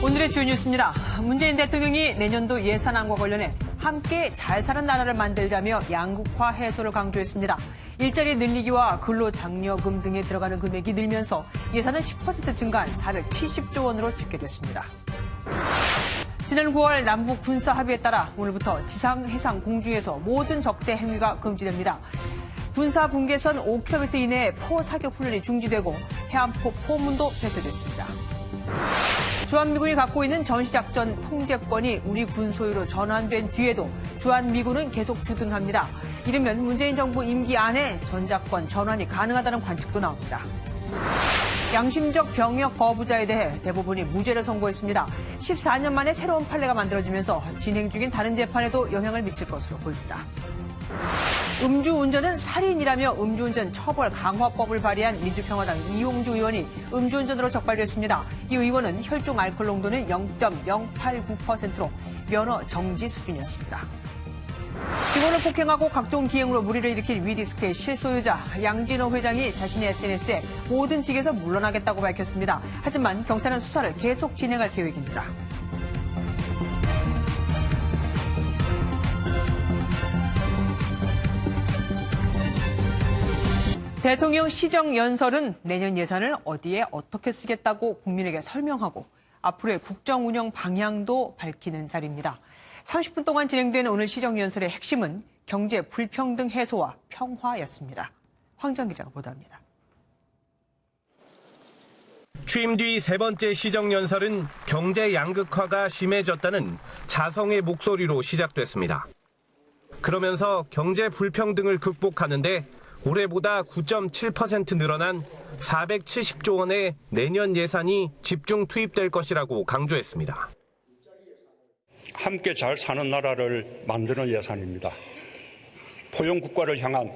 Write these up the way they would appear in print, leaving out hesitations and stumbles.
오늘의 주요 뉴스입니다. 문재인 대통령이 내년도 예산안과 관련해 함께 잘 사는 나라를 만들자며 양극화 해소를 강조했습니다. 일자리 늘리기와 근로장려금 등에 들어가는 금액이 늘면서 예산은 10% 증가한 470조 원으로 집계됐습니다. 지난 9월 남북 군사 합의에 따라 오늘부터 지상, 해상, 공중에서 모든 적대 행위가 금지됩니다. 군사 분계선 5km 이내에 포 사격 훈련이 중지되고 해안포 포문도 폐쇄됐습니다. 주한미군이 갖고 있는 전시작전 통제권이 우리 군 소유로 전환된 뒤에도 주한미군은 계속 주둔합니다. 이르면 문재인 정부 임기 안에 전작권 전환이 가능하다는 관측도 나옵니다. 양심적 병역 거부자에 대해 대법원이 무죄를 선고했습니다. 14년 만에 새로운 판례가 만들어지면서 진행 중인 다른 재판에도 영향을 미칠 것으로 보입니다. 음주운전은 살인이라며 음주운전 처벌 강화법을 발의한 민주평화당 이용주 의원이 음주운전으로 적발됐습니다. 이 의원은 혈중 알코올 농도는 0.089%로 면허 정지 수준이었습니다. 직원을 폭행하고 각종 기행으로 물의를 일으킨 위디스크의 실소유자 양진호 회장이 자신의 SNS에 모든 직에서 물러나겠다고 밝혔습니다. 하지만 경찰은 수사를 계속 진행할 계획입니다. 대통령 시정연설은 내년 예산을 어디에 어떻게 쓰겠다고 국민에게 설명하고 앞으로의 국정 운영 방향도 밝히는 자리입니다. 30분 동안 진행된 오늘 시정연설의 핵심은 경제 불평등 해소와 평화였습니다. 황정 기자가 보도합니다. 취임 뒤 세 번째 시정연설은 경제 양극화가 심해졌다는 자성의 목소리로 시작됐습니다. 그러면서 경제 불평등을 극복하는데 올해보다 9.7% 늘어난 470조 원의 내년 예산이 집중 투입될 것이라고 강조했습니다. 함께 잘 사는 나라를 만드는 예산입니다. 포용 국가를 향한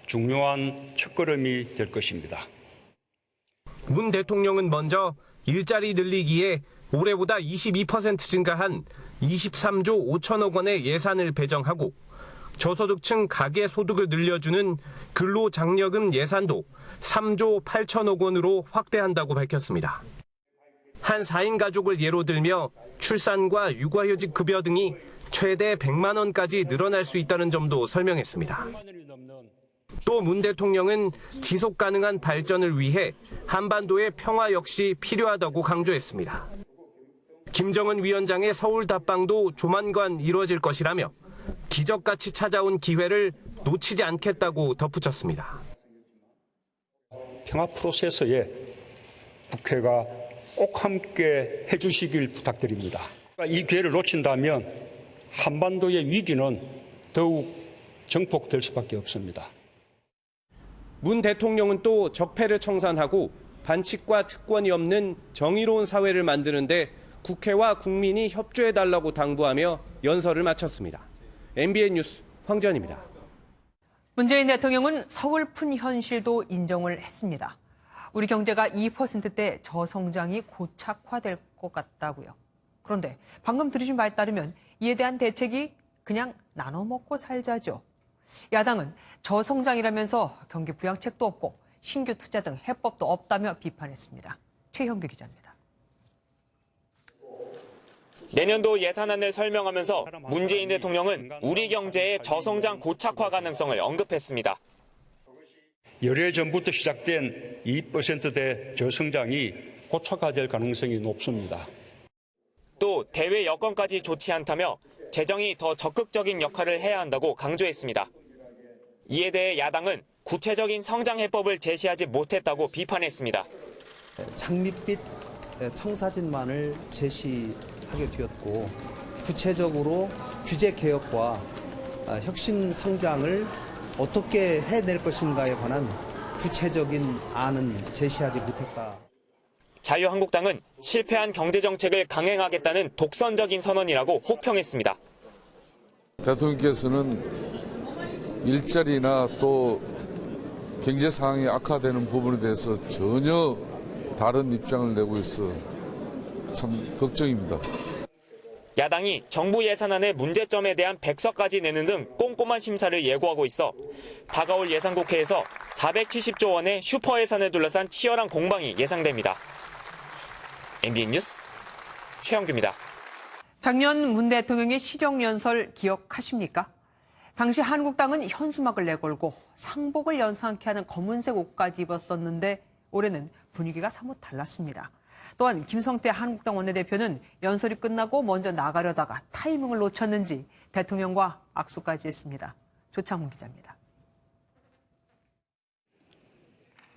중요한 첫걸음이 될 것입니다. 문 대통령은 먼저 일자리 늘리기에 올해보다 22% 증가한 23조 5천억 원의 예산을 배정하고 저소득층 가계 소득을 늘려주는 근로장려금 예산도 3조 8천억 원으로 확대한다고 밝혔습니다. 한 4인 가족을 예로 들며 출산과 육아휴직 급여 등이 최대 100만 원까지 늘어날 수 있다는 점도 설명했습니다. 또 문 대통령은 지속 가능한 발전을 위해 한반도의 평화 역시 필요하다고 강조했습니다. 김정은 위원장의 서울 답방도 조만간 이루어질 것이라며 기적같이 찾아온 기회를 놓치지 않겠다고 덧붙였습니다. 평화 프로세스에 국회가 꼭 함께 해주시길 부탁드립니다. 이 기회를 놓친다면 한반도의 위기는 더욱 증폭될 수밖에 없습니다. 문 대통령은 또 적폐를 청산하고 반칙과 특권이 없는 정의로운 사회를 만드는데 국회와 국민이 협조해달라고 당부하며 연설을 마쳤습니다. MBN 뉴스 황지연입니다. 문재인 대통령은 서글픈 현실도 인정을 했습니다. 우리 경제가 2%대 저성장이 고착화될 것 같다고요. 그런데 방금 들으신 바에 따르면 이에 대한 대책이 그냥 나눠 먹고 살자죠. 야당은 저성장이라면서 경기 부양책도 없고 신규 투자 등 해법도 없다며 비판했습니다. 최형규 기자입니다. 내년도 예산안을 설명하면서 문재인 대통령은 우리 경제의 저성장 고착화 가능성을 언급했습니다. 열해 전부터 시작된 2%대 저성장이 고착화될 가능성이 높습니다. 또 대외 여건까지 좋지 않다며 재정이 더 적극적인 역할을 해야 한다고 강조했습니다. 이에 대해 야당은 구체적인 성장 해법을 제시하지 못했다고 비판했습니다. 장밋빛 청사진만을 제시하게 되었고 구체적으로 규제 개혁과 혁신 성장을 어떻게 해낼 것인가에 관한 구체적인 안은 제시하지 못했다. 자유한국당은 실패한 경제정책을 강행하겠다는 독선적인 선언이라고 혹평했습니다. 대통령께서는 일자리나 또 경제 상황이 악화되는 부분에 대해서 전혀 다른 입장을 내고 있어 참 걱정입니다. 야당이 정부 예산안의 문제점에 대한 백서까지 내는 등 꼼꼼한 심사를 예고하고 있어 다가올 예산국회에서 470조 원의 슈퍼 예산을 둘러싼 치열한 공방이 예상됩니다. MBN 뉴스 최영규입니다. 작년 문 대통령의 시정연설 기억하십니까? 당시 한국당은 현수막을 내걸고 상복을 연상케 하는 검은색 옷까지 입었었는데 올해는 분위기가 사뭇 달랐습니다. 또한 김성태 한국당 원내대표는 연설이 끝나고 먼저 나가려다가 타이밍을 놓쳤는지 대통령과 악수까지 했습니다. 조창훈 기자입니다.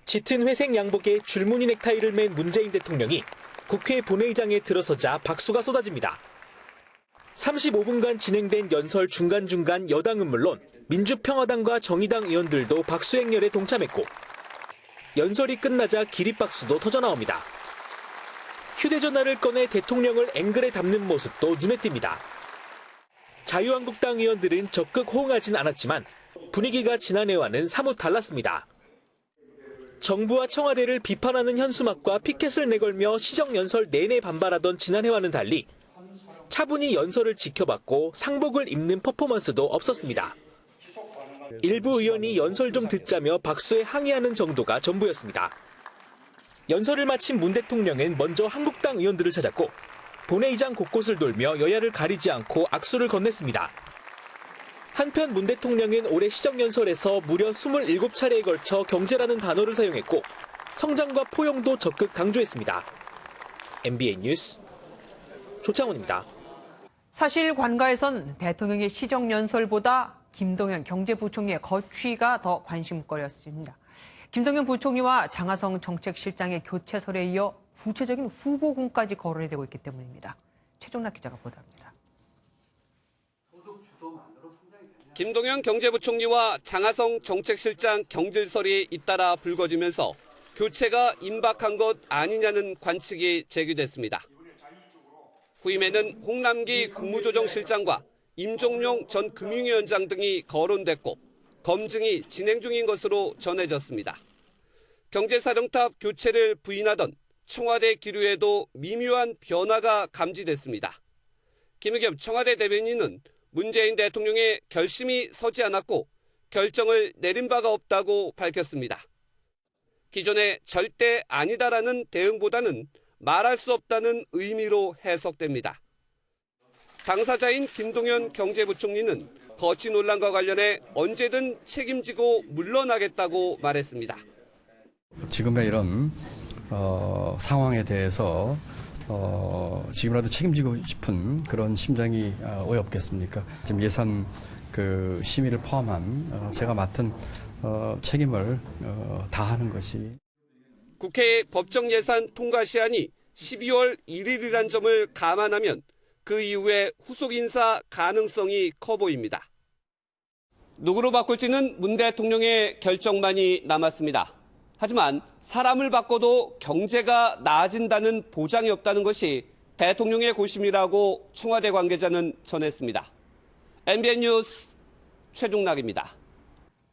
짙은 회색 양복에 줄무늬 넥타이를 맨 문재인 대통령이 국회 본회의장에 들어서자 박수가 쏟아집니다. 35분간 진행된 연설 중간중간 여당은 물론 민주평화당과 정의당 의원들도 박수 행렬에 동참했고 연설이 끝나자 기립박수도 터져나옵니다. 휴대전화를 꺼내 대통령을 앵글에 담는 모습도 눈에 띕니다. 자유한국당 의원들은 적극 호응하진 않았지만 분위기가 지난해와는 사뭇 달랐습니다. 정부와 청와대를 비판하는 현수막과 피켓을 내걸며 시정연설 내내 반발하던 지난해와는 달리 차분히 연설을 지켜봤고 상복을 입는 퍼포먼스도 없었습니다. 일부 의원이 연설 좀 듣자며 박수에 항의하는 정도가 전부였습니다. 연설을 마친 문 대통령은 먼저 한국당 의원들을 찾았고 본회의장 곳곳을 돌며 여야를 가리지 않고 악수를 건넸습니다. 한편 문 대통령은 올해 시정연설에서 무려 27차례에 걸쳐 경제라는 단어를 사용했고 성장과 포용도 적극 강조했습니다. MBN 뉴스 조창훈입니다. 사실 관가에선 대통령의 시정연설보다 김동연 경제부총리의 거취가 더 관심거리였습니다. 김동연 부총리와 장하성 정책실장의 교체설에 이어 구체적인 후보군까지 거론이 되고 있기 때문입니다. 최종락 기자가 보도합니다. 김동연 경제부총리와 장하성 정책실장 경질설이 잇따라 불거지면서 교체가 임박한 것 아니냐는 관측이 제기됐습니다. 후임에는 홍남기 국무조정실장과 임종용 전 금융위원장 등이 거론됐고 검증이 진행 중인 것으로 전해졌습니다. 경제사령탑 교체를 부인하던 청와대 기류에도 미묘한 변화가 감지됐습니다. 김의겸 청와대 대변인은 문재인 대통령의 결심이 서지 않았고 결정을 내린 바가 없다고 밝혔습니다. 기존의 절대 아니다라는 대응보다는 말할 수 없다는 의미로 해석됩니다. 당사자인 김동연 경제부총리는 거취 논란과 관련해 언제든 책임지고 물러나겠다고 말했습니다. 지금의 이런 상황에 대해서 지금이라도 책임지고 싶은 그런 심정이 왜 없겠습니까? 지금 예산 심의를 포함한 제가 맡은 책임을 다하는 것이. 국회 법정 예산 통과 시한이 12월 1일이란 점을 감안하면 그 이후에 후속 인사 가능성이 커 보입니다. 누구로 바꿀지는 문 대통령의 결정만이 남았습니다. 하지만 사람을 바꿔도 경제가 나아진다는 보장이 없다는 것이 대통령의 고심이라고 청와대 관계자는 전했습니다. MBN 뉴스 최종락입니다.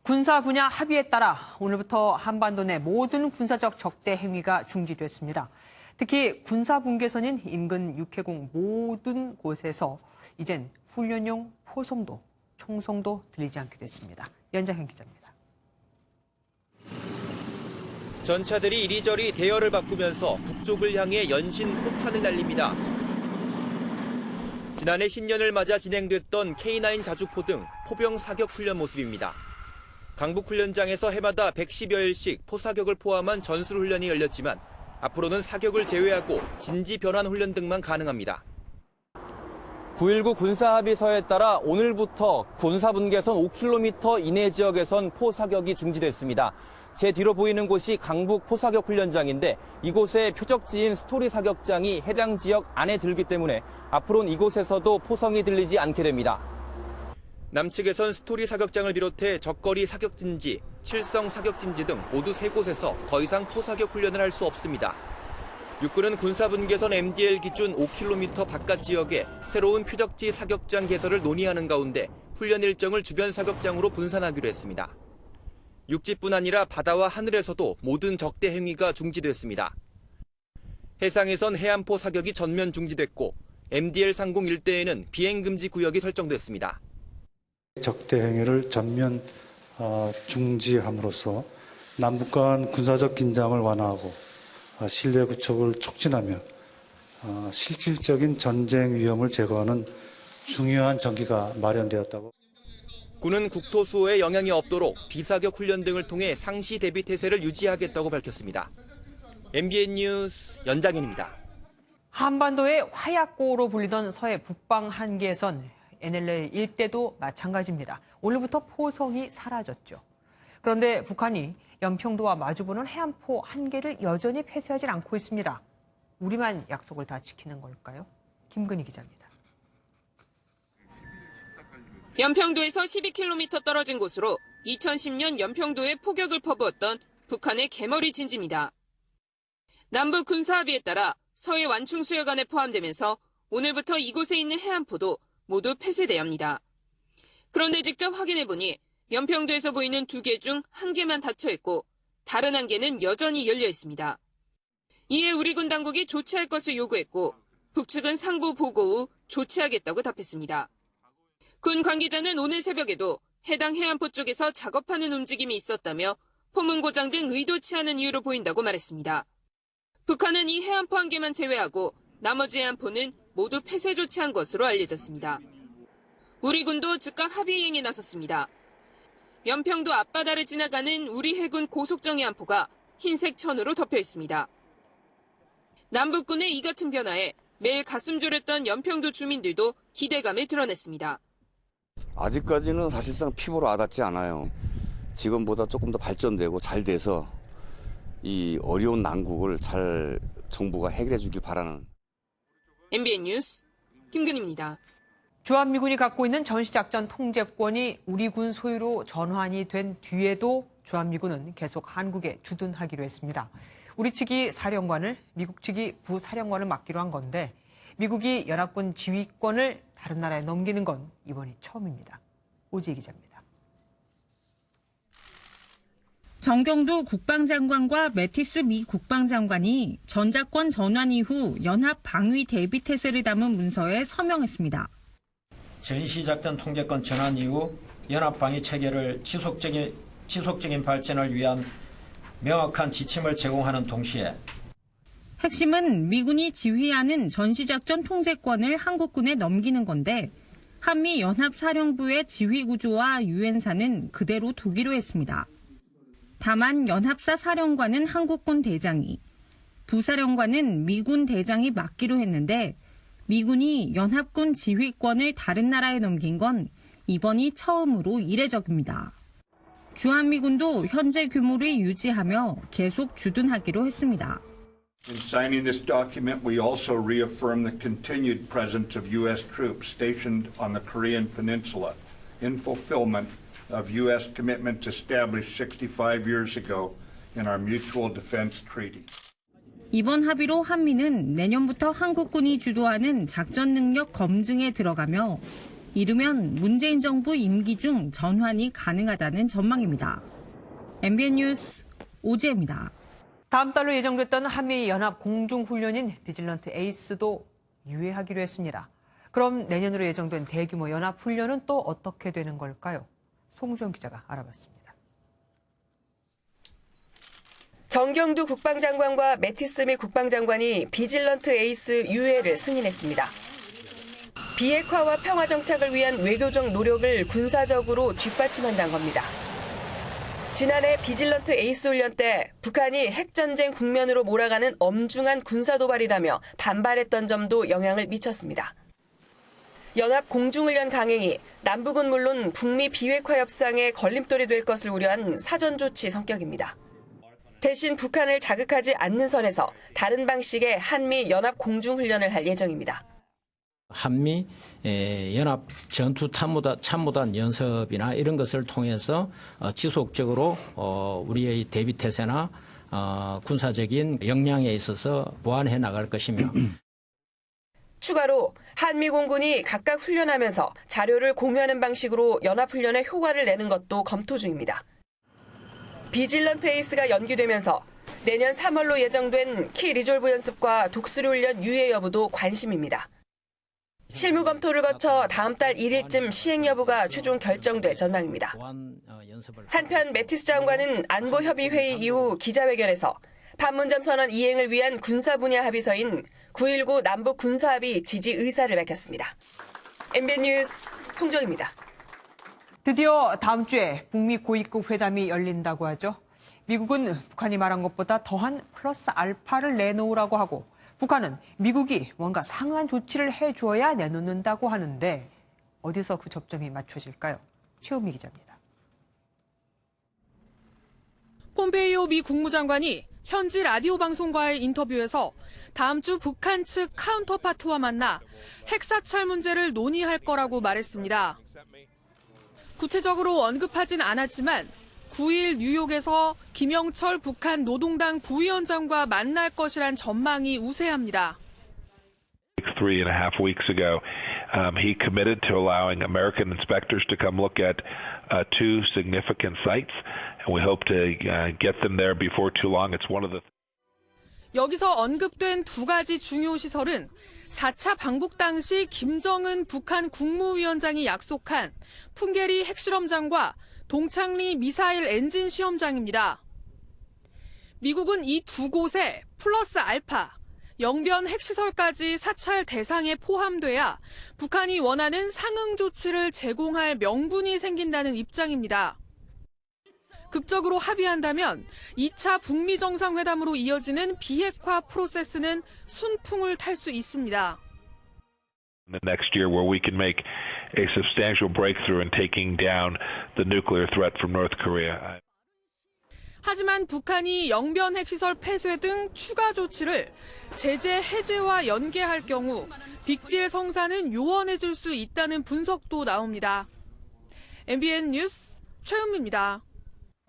군사 분야 합의에 따라 오늘부터 한반도 내 모든 군사적 적대 행위가 중지됐습니다. 특히 군사 분계선인 인근 육해공 모든 곳에서 이젠 훈련용 포성도, 총성도 들리지 않게 됐습니다. 연장현 기자입니다. 전차들이 이리저리 대열을 바꾸면서 북쪽을 향해 연신 포탄을 날립니다. 지난해 신년을 맞아 진행됐던 K9 자주포 등 포병 사격 훈련 모습입니다. 강북 훈련장에서 해마다 110여일씩 포사격을 포함한 전술 훈련이 열렸지만 앞으로는 사격을 제외하고 진지 변환 훈련 등만 가능합니다. 9.19 군사합의서에 따라 오늘부터 군사분계선 5km 이내 지역에선 포사격이 중지됐습니다. 제 뒤로 보이는 곳이 강북 포사격 훈련장인데 이곳의 표적지인 스토리 사격장이 해당 지역 안에 들기 때문에 앞으로는 이곳에서도 포성이 들리지 않게 됩니다. 남측에선 스토리 사격장을 비롯해 적거리 사격진지, 칠성 사격진지 등 모두 3곳에서 더 이상 포사격 훈련을 할 수 없습니다. 육군은 군사분계선 MDL 기준 5km 바깥 지역에 새로운 표적지 사격장 개설을 논의하는 가운데 훈련 일정을 주변 사격장으로 분산하기로 했습니다. 육지뿐 아니라 바다와 하늘에서도 모든 적대 행위가 중지됐습니다. 해상에선 해안포 사격이 전면 중지됐고 MDL 상공 일대에는 비행금지 구역이 설정됐습니다. 적대 행위를 전면 중지함으로써 남북 간 군사적 긴장을 완화하고 신뢰 구축을 촉진하며 실질적인 전쟁 위험을 제거하는 중요한 전기가 마련되었다고. 군은 국토 수호에 영향이 없도록 비사격 훈련 등을 통해 상시 대비 태세를 유지하겠다고 밝혔습니다. MBN 뉴스 연장현입니다. 한반도의 화약고로 불리던 서해 북방 한계선 NLL 일대도 마찬가지입니다. 오늘부터 포성이 사라졌죠. 그런데 북한이 연평도와 마주보는 해안포 한계를 여전히 폐쇄하지 않고 있습니다. 우리만 약속을 다 지키는 걸까요? 김근희 기자입니다. 연평도에서 12km 떨어진 곳으로 2010년 연평도에 포격을 퍼부었던 북한의 개머리 진지입니다. 남북 군사합의에 따라 서해 완충수역안에 포함되면서 오늘부터 이곳에 있는 해안포도 모두 폐쇄돼야 합니다. 그런데 직접 확인해보니 연평도에서 보이는 2개 중 1개만 닫혀있고 다른 1개는 여전히 열려 있습니다. 이에 우리 군 당국이 조치할 것을 요구했고 북측은 상부 보고 후 조치하겠다고 답했습니다. 군 관계자는 오늘 새벽에도 해당 해안포 쪽에서 작업하는 움직임이 있었다며 포문 고장 등 의도치 않은 이유로 보인다고 말했습니다. 북한은 이 해안포 1개만 제외하고 나머지 해안포는 모두 폐쇄 조치한 것으로 알려졌습니다. 우리 군도 즉각 합의행에 나섰습니다. 연평도 앞바다를 지나가는 우리 해군 고속정 해안포가 흰색 천으로 덮여 있습니다. 남북군의 이 같은 변화에 매일 가슴 졸였던 연평도 주민들도 기대감을 드러냈습니다. 아직까지는 사실상 피부로 와닿지 않아요. 지금보다 조금 더 발전되고 잘 돼서 이 어려운 난국을 잘 정부가 해결해 주길 바라는. MBN 뉴스 김근희입니다. 주한미군이 갖고 있는 전시작전 통제권이 우리 군 소유로 전환이 된 뒤에도 주한미군은 계속 한국에 주둔하기로 했습니다. 우리 측이 사령관을, 미국 측이 부사령관을 맡기로 한 건데 미국이 연합군 지휘권을 다른 나라에 넘기는 건 이번이 처음입니다. 오지혜 기자입니다. 정경두 국방장관과 매티스 미 국방장관이 전작권 전환 이후 연합 방위 대비 태세를 담은 문서에 서명했습니다. 전시작전 통제권 전환 이후 연합 방위 체계를 지속적인 발전을 위한 명확한 지침을 제공하는 동시에 핵심은 미군이 지휘하는 전시작전 통제권을 한국군에 넘기는 건데 한미 연합사령부의 지휘 구조와 유엔사는 그대로 두기로 했습니다. 다만 연합사 사령관은 한국군 대장이, 부사령관은 미군 대장이 맡기로 했는데 미군이 연합군 지휘권을 다른 나라에 넘긴 건 이번이 처음으로 이례적입니다. 주한미군도 현재 규모를 유지하며 계속 주둔하기로 했습니다. In signing this document, we also reaffirm the continued presence of U.S. troops stationed on the Korean Peninsula in fulfillment of U.S. commitments established 65 years ago in our Mutual Defense Treaty. 이번 합의로 한미는 내년부터 한국군이 주도하는 작전 능력 검증에 들어가며 이르면 문재인 정부 임기 중 전환이 가능하다는 전망입니다. MBN 뉴스 오지혜입니다. 다음 달로 예정됐던 한미 연합 공중훈련인 비질런트 에이스도 유예하기로 했습니다. 그럼 내년으로 예정된 대규모 연합훈련은 또 어떻게 되는 걸까요? 송주영 기자가 알아봤습니다. 정경두 국방장관과 매티스 미 국방장관이 비질런트 에이스 유예를 승인했습니다. 비핵화와 평화 정착을 위한 외교적 노력을 군사적으로 뒷받침한다는 겁니다. 지난해 비질런트 에이스 훈련 때 북한이 핵전쟁 국면으로 몰아가는 엄중한 군사도발이라며 반발했던 점도 영향을 미쳤습니다. 연합 공중훈련 강행이 남북은 물론 북미 비핵화 협상에 걸림돌이 될 것을 우려한 사전조치 성격입니다. 대신 북한을 자극하지 않는 선에서 다른 방식의 한미 연합 공중훈련을 할 예정입니다. 한미 연합 전투 참모단 연습이나 이런 것을 통해서 지속적으로 우리의 대비 태세나 군사적인 역량에 있어서 보완해 나갈 것이며 추가로 한미 공군이 각각 훈련하면서 자료를 공유하는 방식으로 연합훈련에 효과를 내는 것도 검토 중입니다. 비질런트 에이스가 연기되면서 내년 3월로 예정된 키 리졸브 연습과 독수리 훈련 유예 여부도 관심입니다. 실무 검토를 거쳐 다음 달 1일쯤 시행 여부가 최종 결정될 전망입니다. 한편 매티스 장관은 안보협의회의 이후 기자회견에서 판문점 선언 이행을 위한 군사 분야 합의서인 9.19 남북 군사합의 지지 의사를 밝혔습니다. MBN 뉴스 송정입니다. 드디어 다음 주에 북미 고위급 회담이 열린다고 하죠. 미국은 북한이 말한 것보다 더한 플러스 알파를 내놓으라고 하고 북한은 미국이 뭔가 상응한 조치를 해줘야 내놓는다고 하는데 어디서 그 접점이 맞춰질까요? 최은미 기자입니다. 폼페이오 미 국무장관이 현지 라디오 방송과의 인터뷰에서 다음 주 북한 측 카운터파트와 만나 핵사찰 문제를 논의할 거라고 말했습니다. 구체적으로 언급하진 않았지만 9일 뉴욕에서 김영철 북한 노동당 부위원장과 만날 것이란 전망이 우세합니다. 3.5 weeks ago, he committed to allowing American inspectors to come look at two significant sites, and we hope to get them there before too long. It's one of the. 여기서 언급된 두 가지 중요 시설은 4차 방북 당시 김정은 북한 국무위원장이 약속한 풍계리 핵실험장과 동창리 미사일 엔진 시험장입니다. 미국은 이 두 곳에 플러스 알파, 영변 핵시설까지 사찰 대상에 포함돼야 북한이 원하는 상응 조치를 제공할 명분이 생긴다는 입장입니다. 극적으로 합의한다면 2차 북미 정상회담으로 이어지는 비핵화 프로세스는 순풍을 탈 수 있습니다. The next year where we can make a substantial breakthrough in taking down the nuclear threat from North Korea. 하지만 북한이 영변 핵시설 폐쇄 등 추가 조치를 제재 해제와 연계할 경우 빅딜 성사는 요원해질 수 있다는 분석도 나옵니다. MBN 뉴스 최은미입니다.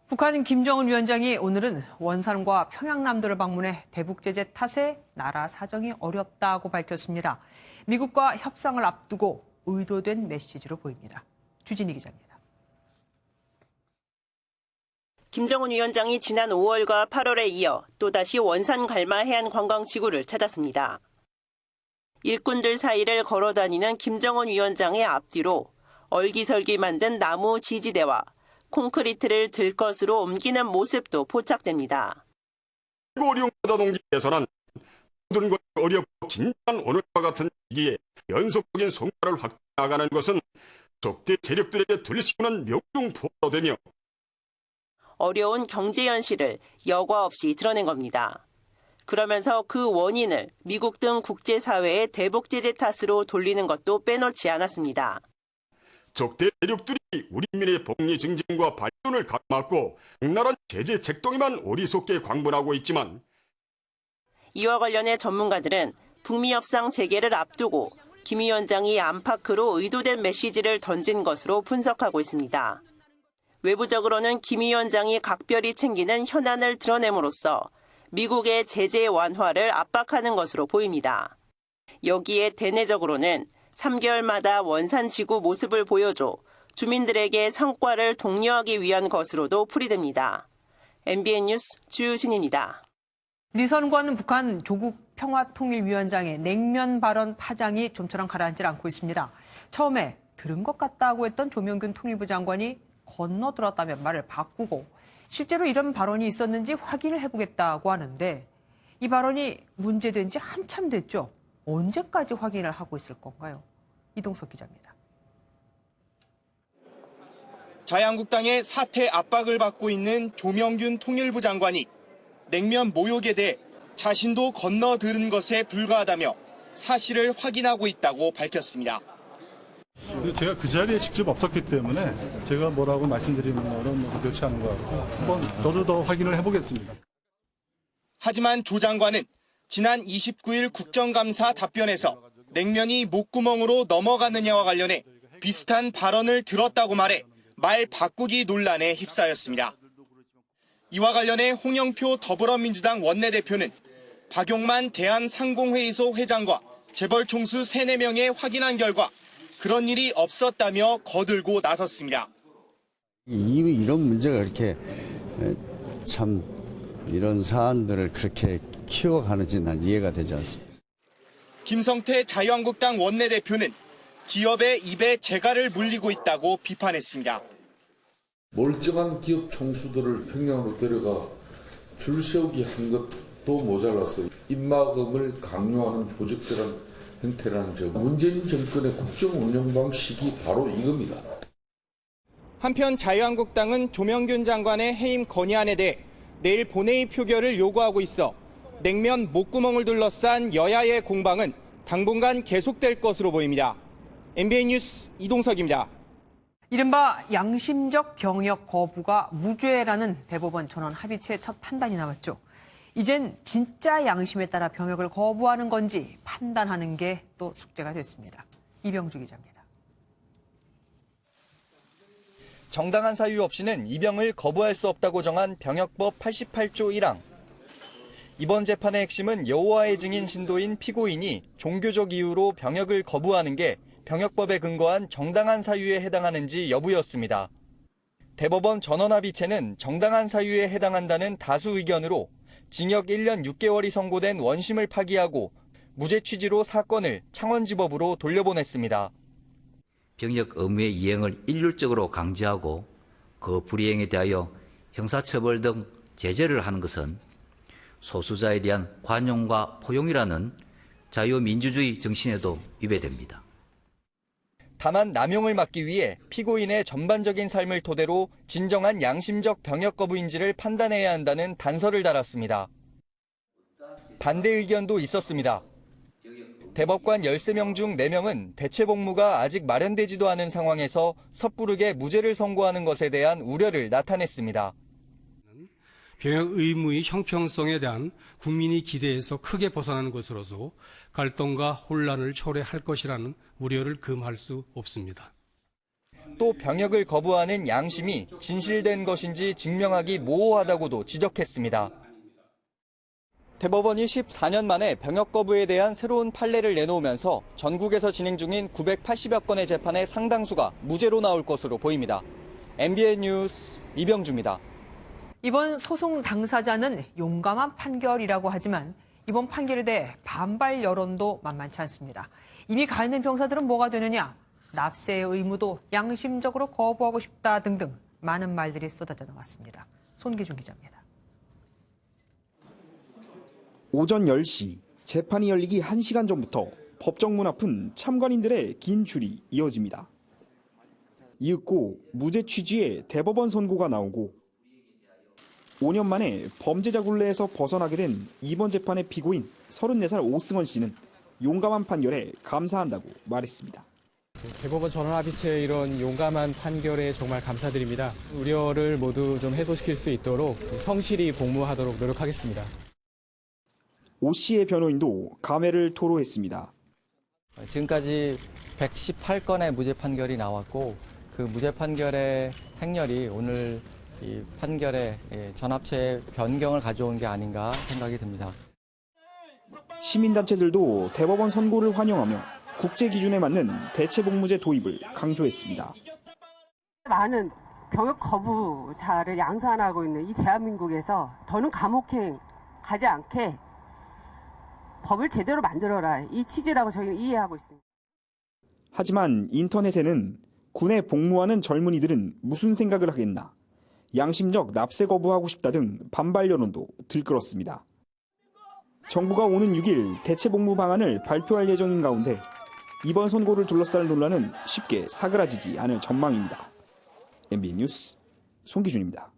북한 김정은 위원장이 오늘은 원산과 평양남도를 방문해 대북 제재 탓에 나라 사정이 어렵다고 밝혔습니다. 미국과 협상을 앞두고 의도된 메시지로 보입니다. 주진희 기자입니다. 김정은 위원장이 지난 5월과 8월에 이어 또다시 원산 갈마 해안 관광지구를 찾았습니다. 일꾼들 사이를 걸어다니는 김정은 위원장의 앞뒤로 얼기설기 만든 나무 지지대와 콘크리트를 들것으로 옮기는 모습도 포착됩니다. 어려운 바다 동지에서는 모든 것이 어렵고 긴장한 오늘과 같은 시기에 연속적인 성과를 확대해 나가는 것은 적대 세력들에게 들시우는 명중포로 되며 어려운 경제 현실을 여과 없이 드러낸 겁니다. 그러면서 그 원인을 미국 등 국제사회의 대북 제재 탓으로 돌리는 것도 빼놓지 않았습니다. 적대 세력들이 우리 민의 복리 증진과 발전을 가로막고 악랄한 제재 책동에만 어리석게 광분하고 있지만 이와 관련해 전문가들은 북미 협상 재개를 앞두고 김 위원장이 안팎으로 의도된 메시지를 던진 것으로 분석하고 있습니다. 외부적으로는 김 위원장이 각별히 챙기는 현안을 드러냄으로써 미국의 제재 완화를 압박하는 것으로 보입니다. 여기에 대내적으로는 3개월마다 원산지구 모습을 보여줘 주민들에게 성과를 독려하기 위한 것으로도 풀이됩니다. MBN 뉴스 주진입니다. 리선관 북한 조국 평화통일위원장의 냉면 발언 파장이 좀처럼 가라앉질 않고 있습니다. 처음에 들은 것 같다고 했던 조명균 통일부 장관이 건너들었다면 말을 바꾸고 실제로 이런 발언이 있었는지 확인을 해보겠다고 하는데 이 발언이 문제된 지 한참 됐죠. 언제까지 확인을 하고 있을 건가요? 이동석 기자입니다. 자유한국당의 사퇴 압박을 받고 있는 조명균 통일부 장관이 냉면 모욕에 대해 자신도 건너들은 것에 불과하다며 사실을 확인하고 있다고 밝혔습니다. 제가 그 자리에 직접 없었기 때문에 제가 뭐라고 말씀드리는 거는 그렇지 않은 것 같고 한번 저도 더 확인을 해보겠습니다. 하지만 조 장관은 지난 29일 국정감사 답변에서 냉면이 목구멍으로 넘어가느냐와 관련해 비슷한 발언을 들었다고 말해 말 바꾸기 논란에 휩싸였습니다. 이와 관련해 홍영표 더불어민주당 원내대표는 박용만 대한상공회의소 회장과 재벌 총수 3, 4명에 확인한 결과 그런 일이 없었다며 거들고 나섰습니다. 이런 문제가 그렇게 참 이런 사안들을 그렇게 키워가는지 난 이해가 되지 않습니다. 김성태 자유한국당 원내대표는 기업의 입에 재갈을 물리고 있다고 비판했습니다. 멀쩡한 기업 총수들을 평양으로 데려가 줄 세우기 한 것 또 모자라서 입막음을 강요하는 부적절한 행태라는 점. 문재인 정권의 국정 운영 방식이 바로 이겁니다. 한편 자유한국당은 조명균 장관의 해임 건의안에 대해 내일 본회의 표결을 요구하고 있어 냉면 목구멍을 둘러싼 여야의 공방은 당분간 계속될 것으로 보입니다. MBN 뉴스 이동석입니다. 이른바 양심적 병역 거부가 무죄라는 대법원 전원 합의체 첫 판단이 나왔죠. 이젠 진짜 양심에 따라 병역을 거부하는 건지 판단하는 게 또 숙제가 됐습니다. 이병주 기자입니다. 정당한 사유 없이는 입영을 거부할 수 없다고 정한 병역법 88조 1항. 이번 재판의 핵심은 여호와의 증인 신도인 피고인이 종교적 이유로 병역을 거부하는 게 병역법에 근거한 정당한 사유에 해당하는지 여부였습니다. 대법원 전원합의체는 정당한 사유에 해당한다는 다수 의견으로 징역 1년 6개월이 선고된 원심을 파기하고 무죄 취지로 사건을 창원지법으로 돌려보냈습니다. 병역 의무의 이행을 일률적으로 강제하고 그 불이행에 대하여 형사처벌 등 제재를 하는 것은 소수자에 대한 관용과 포용이라는 자유민주주의 정신에도 위배됩니다. 다만 남용을 막기 위해 피고인의 전반적인 삶을 토대로 진정한 양심적 병역 거부인지를 판단해야 한다는 단서를 달았습니다. 반대 의견도 있었습니다. 대법관 13명 중 4명은 대체 복무가 아직 마련되지도 않은 상황에서 섣부르게 무죄를 선고하는 것에 대한 우려를 나타냈습니다. 병역 의무의 형평성에 대한 국민의 기대에서 크게 벗어나는 것으로서 갈등과 혼란을 초래할 것이라는 우려를 금할 수 없습니다. 또 병역을 거부하는 양심이 진실된 것인지 증명하기 모호하다고도 지적했습니다. 대법원이 14년 만에 병역 거부에 대한 새로운 판례를 내놓으면서 전국에서 진행 중인 980여 건의 재판의 상당수가 무죄로 나올 것으로 보입니다. MBN 뉴스 이병주입니다. 이번 소송 당사자는 용감한 판결이라고 하지만 이번 판결에 대해 반발 여론도 만만치 않습니다. 이미 가 있는 병사들은 뭐가 되느냐, 납세의 의무도 양심적으로 거부하고 싶다 등등 많은 말들이 쏟아져 나왔습니다. 손기준 기자입니다. 오전 10시 재판이 열리기 1시간 전부터 법정 문 앞은 참관인들의 긴 줄이 이어집니다. 이윽고 무죄 취지의 대법원 선고가 나오고 5년 만에 범죄자 굴레에서 벗어나게 된 이번 재판의 피고인 34살 오승원 씨는 용감한 판결에 감사한다고 말했습니다. 대법원 전원합의체의 이런 용감한 판결에 정말 감사드립니다. 우려를 모두 좀 해소시킬 수 있도록 성실히 복무하도록 노력하겠습니다. 오 씨의 변호인도 감회를 토로했습니다. 지금까지 118건의 무죄 판결이 나왔고 그 무죄 판결의 행렬이 오늘 이 판결에 전합체의 변경을 가져온 게 아닌가 생각이 듭니다. 시민단체들도 대법원 선고를 환영하며 국제 기준에 맞는 대체복무제 도입을 강조했습니다. 많은 병역 거부자를 양산하고 있는 이 대한민국에서 더는 감옥행 가지 않게 법을 제대로 만들어라, 이 취지라고 저희는 이해하고 있습니다. 하지만 인터넷에는 군에 복무하는 젊은이들은 무슨 생각을 하겠나, 양심적 납세 거부하고 싶다 등 반발 여론도 들끓었습니다. 정부가 오는 6일 대체복무 방안을 발표할 예정인 가운데 이번 선고를 둘러쌀 논란은 쉽게 사그라지지 않을 전망입니다. MBN 뉴스 송기준입니다.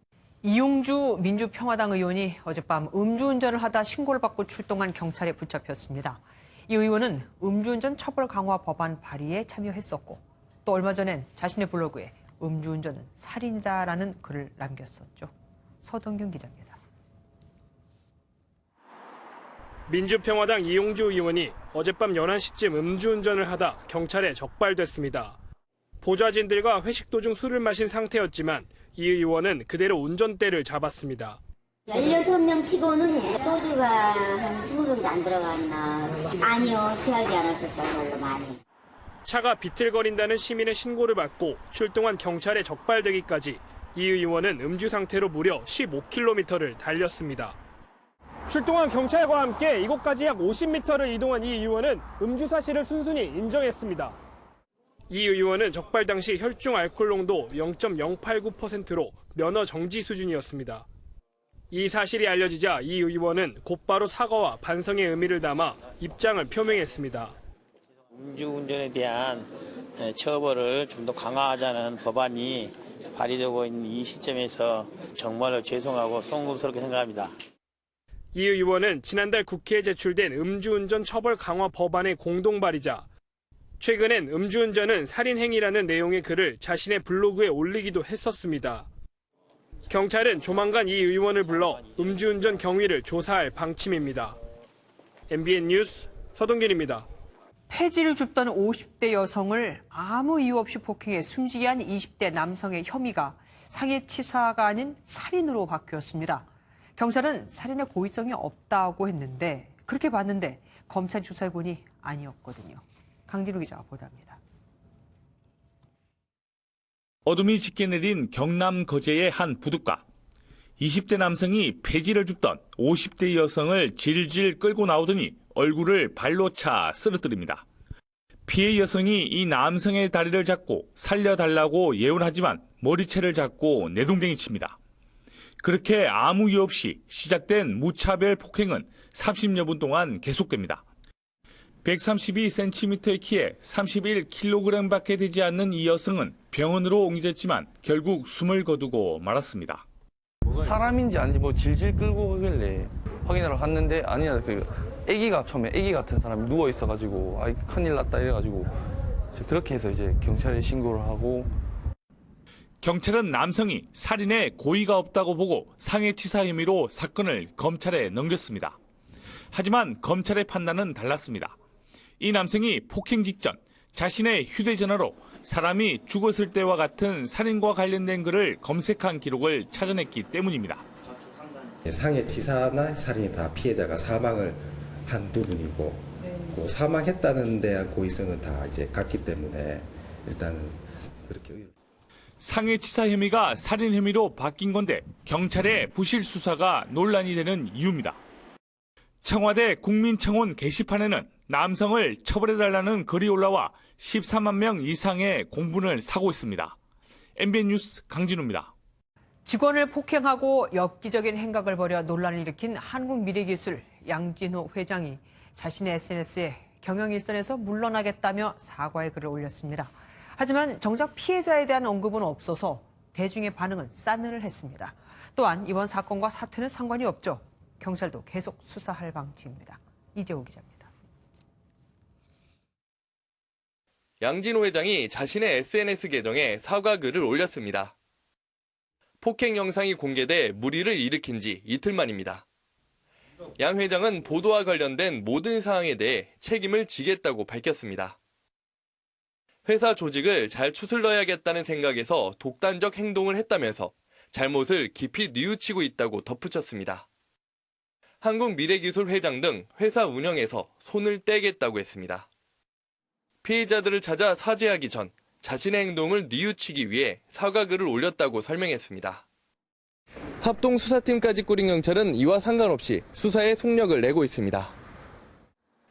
이용주 민주평화당 의원이 어젯밤 음주운전을 하다 신고를 받고 출동한 경찰에 붙잡혔습니다. 이 의원은 음주운전 처벌 강화 법안 발의에 참여했었고 또 얼마 전엔 자신의 블로그에 음주운전은 살인이다라는 글을 남겼었죠. 서동균 기자입니다. 민주평화당 이용주 의원이 어젯밤 11시쯤 음주운전을 하다 경찰에 적발됐습니다. 보좌진들과 회식 도중 술을 마신 상태였지만 이 의원은 그대로 운전대를 잡았습니다. 16명 치고는 소주가 한 20병도 안 들어갔나. 아니요, 취하지 않았었어요, 별로 많이. 차가 비틀거린다는 시민의 신고를 받고 출동한 경찰에 적발되기까지 이 의원은 음주 상태로 무려 15km를 달렸습니다. 출동한 경찰과 함께 이곳까지 약 50m를 이동한 이 의원은 음주 사실을 순순히 인정했습니다. 이 의원은 적발 당시 혈중 알코올 농도 0.089%로 면허 정지 수준이었습니다. 이 사실이 알려지자 이 의원은 곧바로 사과와 반성의 의미를 담아 입장을 표명했습니다. 음주운전에 대한 처벌을 좀 더 강화하자는 법안이 발의되고 있는 이 시점에서 정말로 죄송하고 송구스럽게 생각합니다. 이 의원은 지난달 국회에 제출된 음주운전 처벌 강화 법안의 공동 발의자, 최근엔 음주운전은 살인행위라는 내용의 글을 자신의 블로그에 올리기도 했었습니다. 경찰은 조만간 이 의원을 불러 음주운전 경위를 조사할 방침입니다. MBN 뉴스 서동균입니다. 폐지를 줍던 50대 여성을 아무 이유 없이 폭행해 숨지게 한 20대 남성의 혐의가 상해치사가 아닌 살인으로 바뀌었습니다. 경찰은 살인의 고의성이 없다고 했는데 그렇게 봤는데 검찰이 조사해보니 아니었거든요. 강진우 기자가 보도합니다. 어둠이 짙게 내린 경남 거제의 한 부둣가. 20대 남성이 폐지를 줍던 50대 여성을 질질 끌고 나오더니 얼굴을 발로 차 쓰러뜨립니다. 피해 여성이 이 남성의 다리를 잡고 살려달라고 예언하지만 머리채를 잡고 내동댕이 칩니다. 그렇게 아무 이유 없이 시작된 무차별 폭행은 30여 분 동안 계속됩니다. 132cm의 키에 31kg밖에 되지 않는 이 여성은 병원으로 옮겨졌지만 결국 숨을 거두고 말았습니다. 사람인지 아닌지 질질 끌고 가길래 확인하러 갔는데 아니야, 처음에 애기 같은 사람이 누워 있어가지고 큰일 났다 이래가지고 그렇게 해서 이제 경찰에 신고를 하고. 경찰은 남성이 살인에 고의가 없다고 보고 상해치사 혐의로 사건을 검찰에 넘겼습니다. 하지만 검찰의 판단은 달랐습니다. 이 남성이 폭행 직전 자신의 휴대전화로 사람이 죽었을 때와 같은 살인과 관련된 글을 검색한 기록을 찾아냈기 때문입니다. 상해치사나 살인이 다 피해자가 사망을 한 부분이고 그 사망했다는 데한 고의성은 다 이제 같기 때문에 일단은 그렇게. 상해치사 혐의가 살인 혐의로 바뀐 건데 경찰의 부실 수사가 논란이 되는 이유입니다. 청와대 국민청원 게시판에는 남성을 처벌해달라는 글이 올라와 13만 명 이상의 공분을 사고 있습니다. MBN 뉴스 강진우입니다. 직원을 폭행하고 엽기적인 행각을 벌여 논란을 일으킨 한국미래기술 양진호 회장이 자신의 SNS에 경영일선에서 물러나겠다며 사과의 글을 올렸습니다. 하지만 정작 피해자에 대한 언급은 없어서 대중의 반응은 싸늘했습니다. 또한 이번 사건과 사퇴는 상관이 없죠. 경찰도 계속 수사할 방침입니다. 이재호 기자입니다. 양진호 회장이 자신의 SNS 계정에 사과글을 올렸습니다. 폭행 영상이 공개돼 물의를 일으킨 지 이틀 만입니다. 양 회장은 보도와 관련된 모든 사항에 대해 책임을 지겠다고 밝혔습니다. 회사 조직을 잘 추슬러야겠다는 생각에서 독단적 행동을 했다면서 잘못을 깊이 뉘우치고 있다고 덧붙였습니다. 한국미래기술 회장 등 회사 운영에서 손을 떼겠다고 했습니다. 피해자들을 찾아 사죄하기 전 자신의 행동을 뉘우치기 위해 사과글을 올렸다고 설명했습니다. 합동수사팀까지 꾸린 경찰은 이와 상관없이 수사에 속력을 내고 있습니다.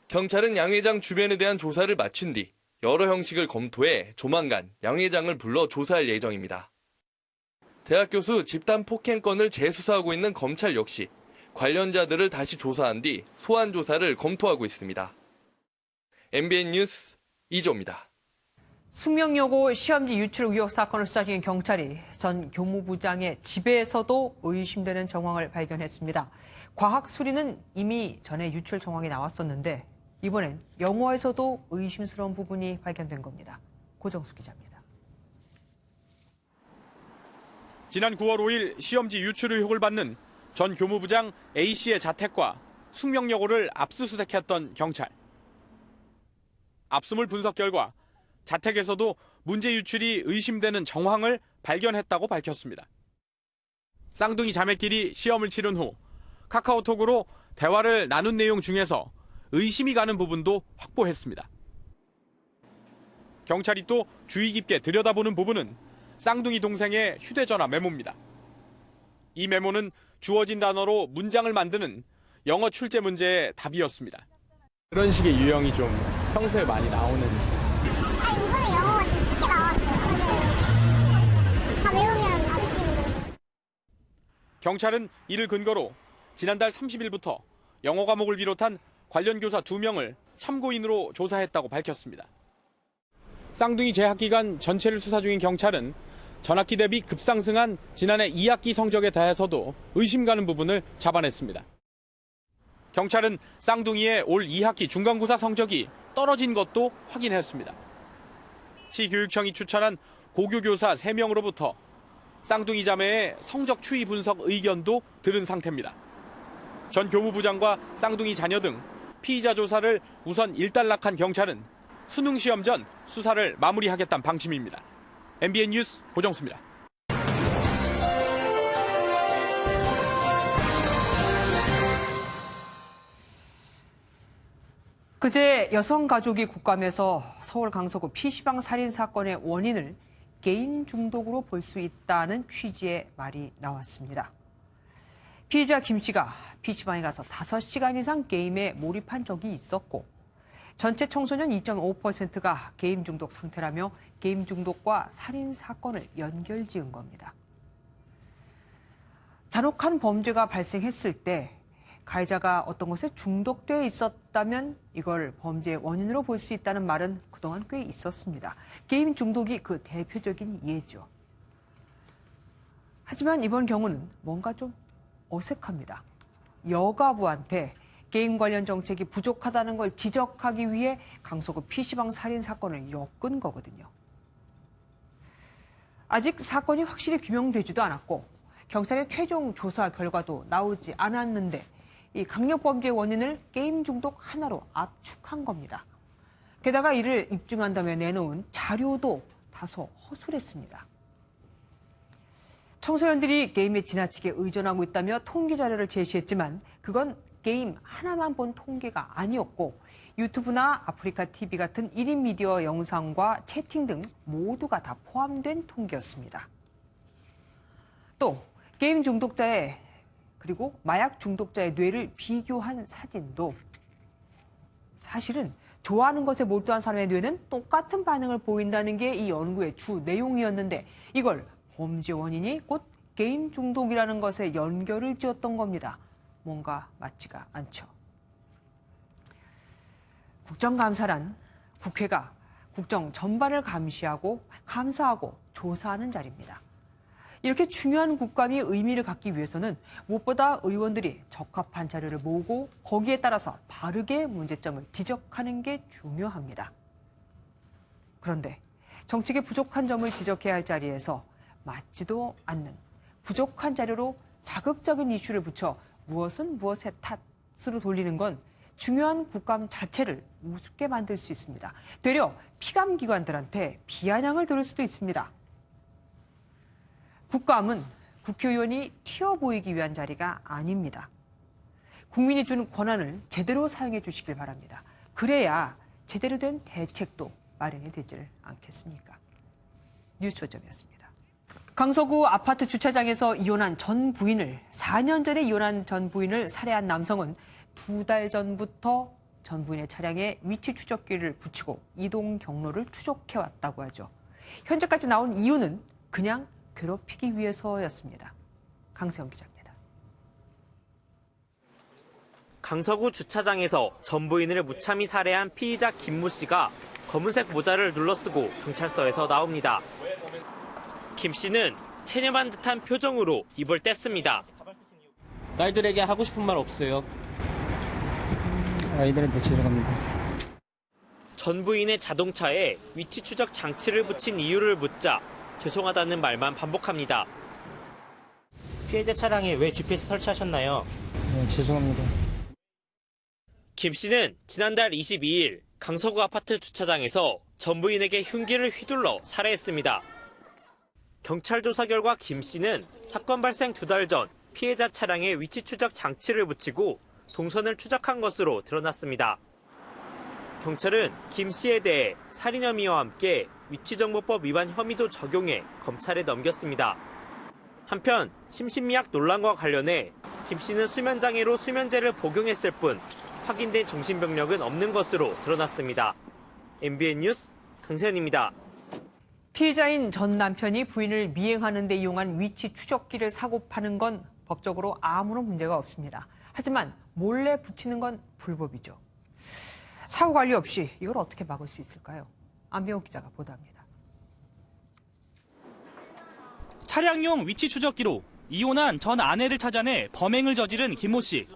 경찰은 양 회장 주변에 대한 조사를 마친 뒤 여러 형식을 검토해 조만간 양 회장을 불러 조사할 예정입니다. 대학 교수 집단 폭행건을 재수사하고 있는 검찰 역시 관련자들을 다시 조사한 뒤 소환 조사를 검토하고 있습니다. MBN 뉴스 이조입니다. 숙명여고 시험지 유출 의혹 사건을 수사 중인 경찰이 전 교무부장의 집에서도 의심되는 정황을 발견했습니다. 과학 수리는 이미 전에 유출 정황이 나왔었는데 이번엔 영어에서도 의심스러운 부분이 발견된 겁니다. 고정수 기자입니다. 지난 9월 5일 시험지 유출 의혹을 받는 전 교무부장 A씨의 자택과 숙명여고를 압수수색했던 경찰. 압수물 분석 결과 자택에서도 문제 유출이 의심되는 정황을 발견했다고 밝혔습니다. 쌍둥이 자매끼리 시험을 치른 후 카카오톡으로 대화를 나눈 내용 중에서 의심이 가는 부분도 확보했습니다. 경찰이 또 주의 깊게 들여다보는 부분은 쌍둥이 동생의 휴대전화 메모입니다. 이 메모는 주어진 단어로 문장을 만드는 영어 출제 문제의 답이었습니다. 그런 식의 유형이 좀 평소에 많이 나오는지. 이번에 영어가 좀 쉽게 나왔어요. 다 외우면 알지. 경찰은 이를 근거로 지난달 30일부터 영어 과목을 비롯한 관련 교사 2명을 참고인으로 조사했다고 밝혔습니다. 쌍둥이 재학 기간 전체를 수사 중인 경찰은 전학기 대비 급상승한 지난해 2학기 성적에 대해서도 의심 가는 부분을 잡아냈습니다. 경찰은 쌍둥이의 올 2학기 중간고사 성적이 떨어진 것도 확인했습니다. 시교육청이 추천한 고교교사 3명으로부터 쌍둥이 자매의 성적 추이 분석 의견도 들은 상태입니다. 전 교무부장과 쌍둥이 자녀 등 피의자 조사를 우선 일단락한 경찰은 수능 시험 전 수사를 마무리하겠다는 방침입니다. MBN 뉴스 고정수입니다. 그제 여성가족이 국감에서 서울 강서구 PC방 살인 사건의 원인을 게임 중독으로 볼 수 있다는 취지의 말이 나왔습니다. 피의자 김 씨가 PC방에 가서 5시간 이상 게임에 몰입한 적이 있었고 전체 청소년 2.5%가 게임 중독 상태라며 게임 중독과 살인 사건을 연결지은 겁니다. 잔혹한 범죄가 발생했을 때 가해자가 어떤 것에 중독돼 있었다면 이걸 범죄의 원인으로 볼 수 있다는 말은 그동안 꽤 있었습니다. 게임 중독이 그 대표적인 예죠. 하지만 이번 경우는 뭔가 좀 어색합니다. 여가부한테 게임 관련 정책이 부족하다는 걸 지적하기 위해 강서구 PC방 살인 사건을 엮은 거거든요. 아직 사건이 확실히 규명되지도 않았고 경찰의 최종 조사 결과도 나오지 않았는데 이 강력범죄의 원인을 게임 중독 하나로 압축한 겁니다. 게다가 이를 입증한다며 내놓은 자료도 다소 허술했습니다. 청소년들이 게임에 지나치게 의존하고 있다며 통계 자료를 제시했지만 그건 게임 하나만 본 통계가 아니었고 유튜브나 아프리카 TV 같은 1인 미디어 영상과 채팅 등 모두가 다 포함된 통계였습니다. 또 게임 중독자의 그리고 마약 중독자의 뇌를 비교한 사진도 사실은 좋아하는 것에 몰두한 사람의 뇌는 똑같은 반응을 보인다는 게 이 연구의 주 내용이었는데 이걸 범죄 원인이 곧 게임 중독이라는 것에 연결을 지었던 겁니다. 뭔가 맞지가 않죠. 국정감사란 국회가 국정 전반을 감시하고 감사하고 조사하는 자리입니다. 이렇게 중요한 국감이 의미를 갖기 위해서는 무엇보다 의원들이 적합한 자료를 모으고 거기에 따라서 바르게 문제점을 지적하는 게 중요합니다. 그런데 정책의 부족한 점을 지적해야 할 자리에서 맞지도 않는 부족한 자료로 자극적인 이슈를 붙여 무엇은 무엇의 탓으로 돌리는 건 중요한 국감 자체를 우습게 만들 수 있습니다. 되려 피감기관들한테 비아냥을 들을 수도 있습니다. 국감은 국회의원이 튀어 보이기 위한 자리가 아닙니다. 국민이 준 권한을 제대로 사용해 주시길 바랍니다. 그래야 제대로 된 대책도 마련이 되지를 않겠습니까? 뉴스초점이었습니다. 강서구 아파트 주차장에서 이혼한 전 부인을 4년 전에 이혼한 전 부인을 살해한 남성은 2달 전부터 전 부인의 차량에 위치 추적기를 붙이고 이동 경로를 추적해왔다고 하죠. 현재까지 나온 이유는 그냥 괴롭히기 위해서였습니다. 강세영 기자입니다. 강서구 주차장에서 전 부인을 무참히 살해한 피의자 김모 씨가 검은색 모자를 눌러쓰고 경찰서에서 나옵니다. 김 씨는 체념한 듯한 표정으로 입을 뗐습니다. 딸들에게 하고 싶은 말 없어요? 아이들한테 죄송합니다. 전 부인의 자동차에 위치 추적 장치를 붙인 이유를 묻자 죄송하다는 말만 반복합니다. 피해자 차량에 왜 GPS 설치하셨나요? 네, 죄송합니다. 김 씨는 지난달 22일 강서구 아파트 주차장에서 전 부인에게 흉기를 휘둘러 살해했습니다. 경찰 조사 결과 김 씨는 사건 발생 2달 전 피해자 차량에 위치 추적 장치를 붙이고 동선을 추적한 것으로 드러났습니다. 경찰은 김 씨에 대해 살인 혐의와 함께 위치정보법 위반 혐의도 적용해 검찰에 넘겼습니다. 한편 심신미약 논란과 관련해 김 씨는 수면장애로 수면제를 복용했을 뿐 확인된 정신병력은 없는 것으로 드러났습니다. MBN 뉴스 강세현입니다. 피의자인 전 남편이 부인을 미행하는 데 이용한 위치 추적기를 사고 파는 건 법적으로 아무런 문제가 없습니다. 하지만 몰래 붙이는 건 불법이죠. 사후 관리 없이 이걸 어떻게 막을 수 있을까요? 안병욱 기자가 보도합니다. 차량용 위치 추적기로 이혼한 전 아내를 찾아내 범행을 저지른 김모 씨.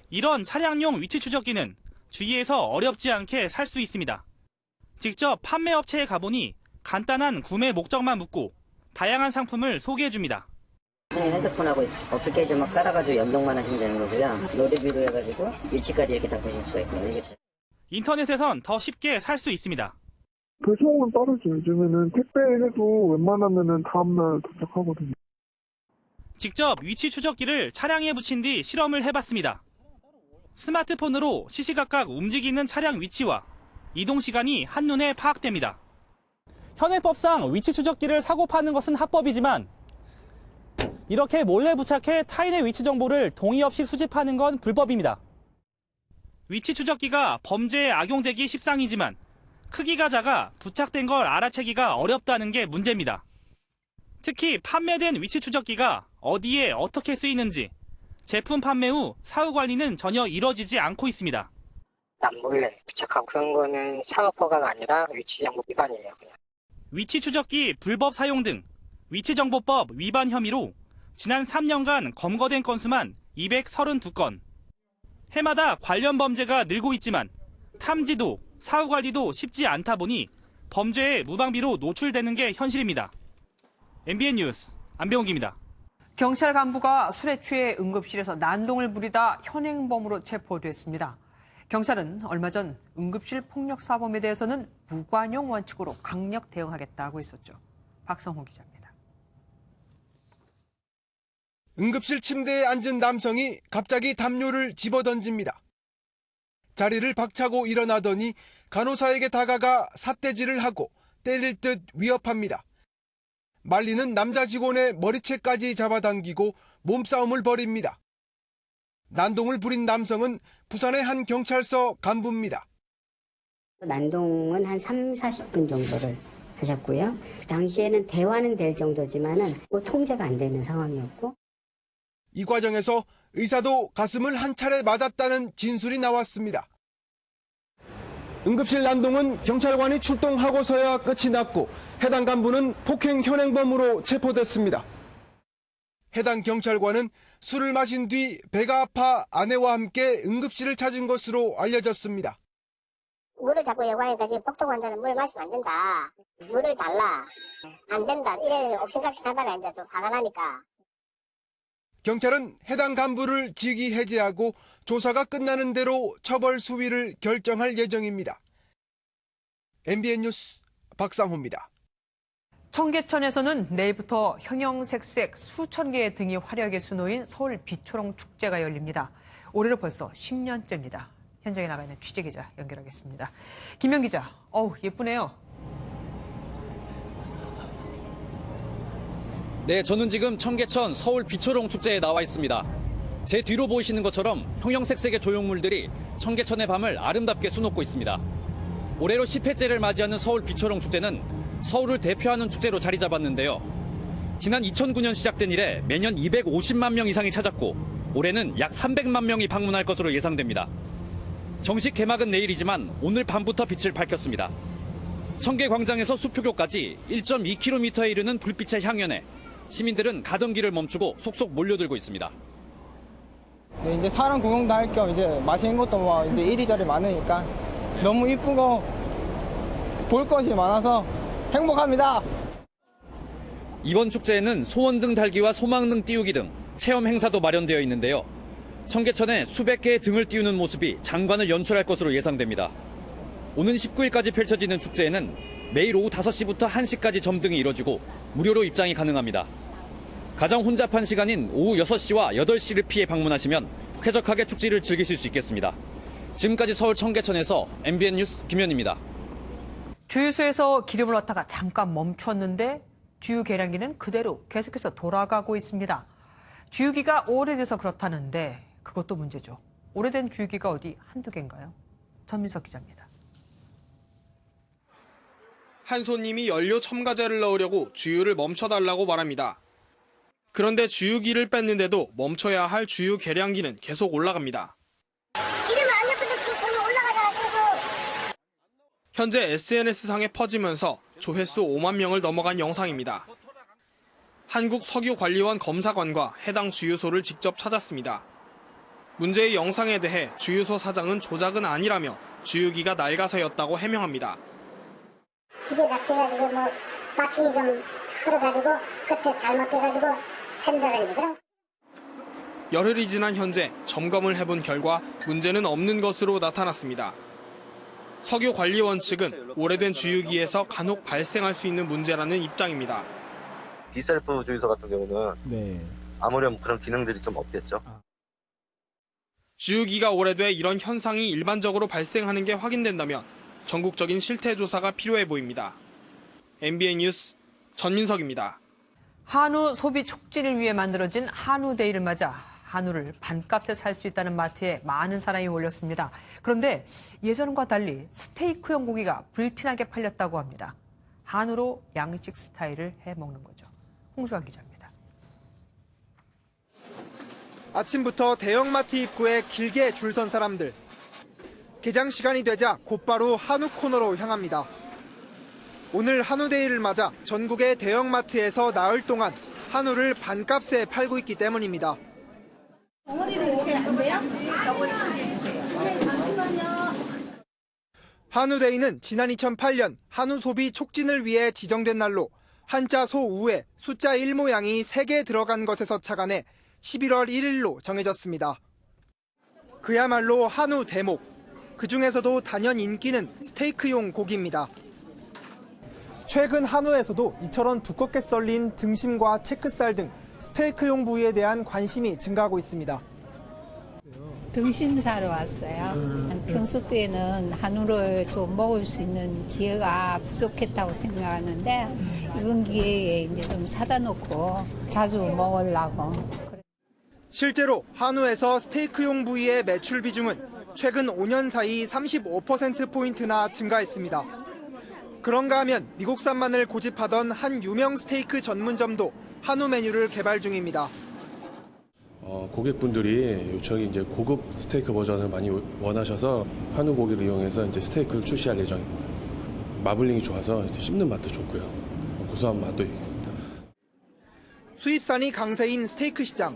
이런 차량용 위치 추적기는 주위에서 어렵지 않게 살 수 있습니다. 직접 판매업체에 가보니 간단한 구매 목적만 묻고 다양한 상품을 소개해줍니다. 핸드폰하고 어플리케이션 막 깔아가지고 연동만 하시면 되는 거고요. 노드뷰로 해가지고 위치까지 이렇게 다 보실 수가 있고요. 인터넷에선 더 쉽게 살 수 있습니다. 배송은 빠르죠. 요즘에는 택배해도 웬만하면은 다음날 도착하거든요. 직접 위치 추적기를 차량에 붙인 뒤 실험을 해봤습니다. 스마트폰으로 시시각각 움직이는 차량 위치와 이동 시간이 한눈에 파악됩니다. 현행법상 위치 추적기를 사고 파는 것은 합법이지만 이렇게 몰래 부착해 타인의 위치 정보를 동의 없이 수집하는 건 불법입니다. 위치 추적기가 범죄에 악용되기 십상이지만 크기가 작아 부착된 걸 알아채기가 어렵다는 게 문제입니다. 특히 판매된 위치 추적기가 어디에 어떻게 쓰이는지 제품 판매 후 사후 관리는 전혀 이뤄지지 않고 있습니다. 남몰래 부착하고 그런 거는 상업허가가 아니라 위치정보 위반이에요. 그냥. 위치 추적기 불법 사용 등 위치정보법 위반 혐의로 지난 3년간 검거된 건수만 232건. 해마다 관련 범죄가 늘고 있지만 탐지도, 사후 관리도 쉽지 않다 보니 범죄에 무방비로 노출되는 게 현실입니다. MBN 뉴스 안병욱입니다. 경찰 간부가 술에 취해 응급실에서 난동을 부리다 현행범으로 체포됐습니다. 경찰은 얼마 전 응급실 폭력 사범에 대해서는 무관용 원칙으로 강력 대응하겠다고 했었죠. 박성호 기자입니다. 응급실 침대에 앉은 남성이 갑자기 담요를 집어던집니다. 자리를 박차고 일어나더니 간호사에게 다가가 삿대질을 하고 때릴 듯 위협합니다. 말리는 남자 직원의 머리채까지 잡아당기고 몸싸움을 벌입니다. 난동을 부린 남성은 부산의 한 경찰서 간부입니다. 난동은 한 30-40분 정도를 하셨고요. 그 당시에는 대화는 될 정도지만은 통제가 안 되는 상황이었고. 이 과정에서 의사도 가슴을 한 차례 맞았다는 진술이 나왔습니다. 응급실 난동은 경찰관이 출동하고서야 끝이 났고 해당 간부는 폭행 현행범으로 체포됐습니다. 해당 경찰관은 술을 마신 뒤 배가 아파 아내와 함께 응급실을 찾은 것으로 알려졌습니다. 물을 자꾸 요구하니까 지금 복통 환자는 물 마시면 안 된다. 물을 달라. 안 된다. 이래 옥신각신하다가 이제 좀 화가 나니까. 경찰은 해당 간부를 직위 해제하고 조사가 끝나는 대로 처벌 수위를 결정할 예정입니다. MBN 뉴스 박상호입니다. 청계천에서는 내일부터 형형색색 수천 개의 등이 화려하게 수놓인 서울 비초롱 축제가 열립니다. 올해로 벌써 10년째입니다. 현장에 나가 있는 취재기자 연결하겠습니다. 김현 기자, 예쁘네요. 네, 저는 지금 청계천 서울 비초롱 축제에 나와 있습니다. 제 뒤로 보이시는 것처럼 형형색색의 조형물들이 청계천의 밤을 아름답게 수놓고 있습니다. 올해로 10회째를 맞이하는 서울 비초롱 축제는 서울을 대표하는 축제로 자리 잡았는데요. 지난 2009년 시작된 이래 매년 250만 명 이상이 찾았고 올해는 약 300만 명이 방문할 것으로 예상됩니다. 정식 개막은 내일이지만 오늘 밤부터 빛을 밝혔습니다. 청계광장에서 수표교까지 1.2km에 이르는 불빛의 향연에 시민들은 가던 길을 멈추고 속속 몰려들고 있습니다. 네, 이제 사람 구경도 할 겸 이제 맛있는 것도 뭐 이제 이리저리 많으니까 너무 이쁘고 볼 것이 많아서 행복합니다. 이번 축제에는 소원등 달기와 소망등 띄우기 등 체험 행사도 마련되어 있는데요. 청계천에 수백 개의 등을 띄우는 모습이 장관을 연출할 것으로 예상됩니다. 오는 19일까지 펼쳐지는 축제에는 매일 오후 5시부터 1시까지 점등이 이뤄지고 무료로 입장이 가능합니다. 가장 혼잡한 시간인 오후 6시와 8시를 피해 방문하시면 쾌적하게 축제를 즐기실 수 있겠습니다. 지금까지 서울 청계천에서 MBN 뉴스 김현입니다. 주유소에서 기름을 넣다가 잠깐 멈췄는데 주유 계량기는 그대로 계속해서 돌아가고 있습니다. 주유기가 오래돼서 그렇다는데 그것도 문제죠. 오래된 주유기가 어디 한두 개인가요? 전민석 기자입니다. 한 손님이 연료 첨가제를 넣으려고 주유를 멈춰달라고 말합니다. 그런데 주유기를 뺐는데도 멈춰야 할 주유 계량기는 계속 올라갑니다. 기름을 안 넣는데 지금 돈이 올라가잖아, 계속. 현재 SNS상에 퍼지면서 조회수 5만 명을 넘어간 영상입니다. 한국석유관리원 검사관과 해당 주유소를 직접 찾았습니다. 문제의 영상에 대해 주유소 사장은 조작은 아니라며 주유기가 낡아서였다고 해명합니다. 기계 자체가 지금 마킹이 좀 흐려가지고 그때 잘못돼가지고 샌다든지 그런. 열흘이 지난 현재 점검을 해본 결과 문제는 없는 것으로 나타났습니다. 석유관리원 측은 오래된 주유기에서 간혹 발생할 수 있는 문제라는 입장입니다. 디셀프 주유소 같은 경우는 아무렴 그런 기능들이 좀 없겠죠. 주유기가 오래돼 이런 현상이 일반적으로 발생하는 게 확인된다면 전국적인 실태 조사가 필요해 보입니다. MBN 뉴스 전민석입니다. 한우 소비 촉진을 위해 만들어진 한우데이를 맞아 한우를 반값에 살 수 있다는 마트에 많은 사람이 몰렸습니다. 그런데 예전과 달리 스테이크용 고기가 불티나게 팔렸다고 합니다. 한우로 양식 스타일을 해먹는 거죠. 홍수환 기자입니다. 아침부터 대형마트 입구에 길게 줄 선 사람들. 개장 시간이 되자 곧바로 한우 코너로 향합니다. 오늘 한우데이를 맞아 전국의 대형마트에서 나흘 동안 한우를 반값에 팔고 있기 때문입니다. 어머니도 여기 안 돼요? 한우데이는 지난 2008년 한우 소비 촉진을 위해 지정된 날로 한자 소 우에 숫자 1 모양이 3개 들어간 것에서 착안해 11월 1일로 정해졌습니다. 그야말로 한우 대목. 그중에서도 단연 인기는 스테이크용 고기입니다. 최근 한우에서도 이처럼 두껍게 썰린 등심과 체크살 등 스테이크용 부위에 대한 관심이 증가하고 있습니다. 등심 사러 왔어요. 평소 때는 한우를 좀 먹을 수 있는 기회가 부족했다고 생각하는데 이번 기회에 이제 좀 사다 놓고 자주 먹으려고. 실제로 한우에서 스테이크용 부위의 매출 비중은 최근 5년 사이 35%포인트나 증가했습니다. 그런가 하면 미국산만을 고집하던 한 유명 스테이크 전문점도 한우 메뉴를 개발 중입니다. 고객분들이 요청이 이제 고급 스테이크 버전을 많이 원하셔서 한우 고기를 이용해서 이제 스테이크를 출시할 예정입니다. 마블링이 좋아서 씹는 맛도 좋고요. 고소한 맛도 있습니다. 수입산이 강세인 스테이크 시장.